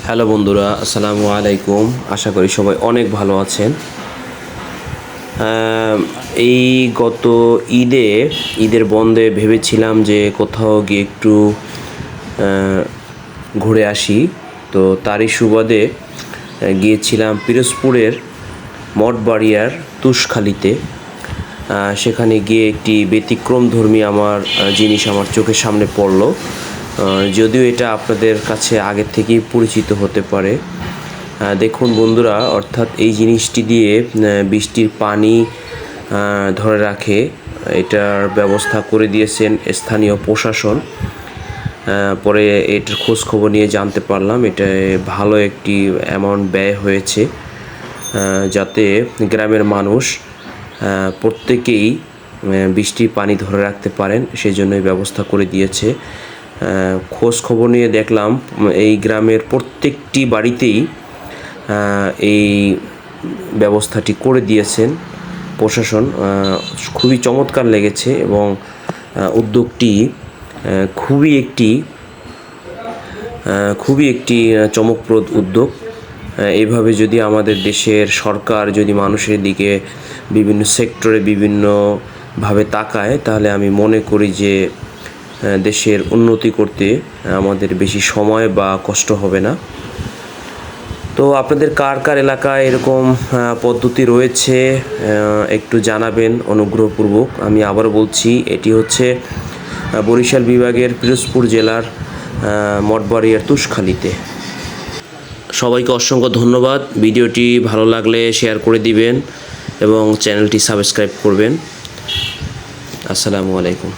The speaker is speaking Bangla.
হ্যালো বন্ধুরা, আসসালামু আলাইকুম। আশা করি সবাই অনেক ভালো আছেন। এই গত ঈদের বন্ধে ভেবেছিলাম যে কোথাও গিয়ে একটু ঘুরে আসি। তো তারই সুবাদে গিয়েছিলাম পিরোজপুরের মঠবাড়িয়ার তুষখালীতে। সেখানে গিয়ে একটি ব্যতিক্রমধর্মী জিনিস আমার চোখের সামনে পড়লো। যদিও এটা আপনাদের কাছে আগের থেকেই পরিচিত হতে পারে। দেখুন বন্ধুরা, অর্থাৎ এই জিনিসটি দিয়ে বৃষ্টির পানি ধরে রাখে, এটার ব্যবস্থা করে দিয়েছেন স্থানীয় প্রশাসন। পরে এটার খোঁজ খবর নিয়ে জানতে পারলাম এটা ভালো একটি অ্যামাউন্ট ব্যয় হয়েছে, যাতে গ্রামের মানুষ প্রত্যেকেই বৃষ্টির পানি ধরে রাখতে পারেন, সেজন্যই ব্যবস্থা করে দিয়েছে। খোঁজ খবর নিয়ে দেখলাম এই গ্রামের প্রত্যেকটি বাড়িতেই এই ব্যবস্থাটি করে দিয়েছেন প্রশাসন। খুবই চমৎকার লেগেছে এবং উদ্যোগটি খুবই একটি চমকপ্রদ উদ্যোগ। এইভাবে যদি আমাদের দেশের সরকার যদি মানুষের দিকে বিভিন্ন সেক্টরে বিভিন্নভাবে তাকায়, তাহলে আমি মনে করি যে দেশের উন্নতি করতে আমাদের বেশি সময় বা কষ্ট হবে না। তো আপনাদের কার কার এলাকায় এরকম পদ্ধতি রয়েছে একটু জানাবেন অনুগ্রহপূর্বক। আমি আবার বলছি, এটি হচ্ছে বরিশাল বিভাগের পিরোজপুর জেলার মঠবাড়িয়ার তুষখালীতে। সবাইকে অসংখ্য ধন্যবাদ। ভিডিওটি ভালো লাগলে শেয়ার করে দিবেন এবং চ্যানেলটি সাবস্ক্রাইব করবেন। আসসালামু আলাইকুম।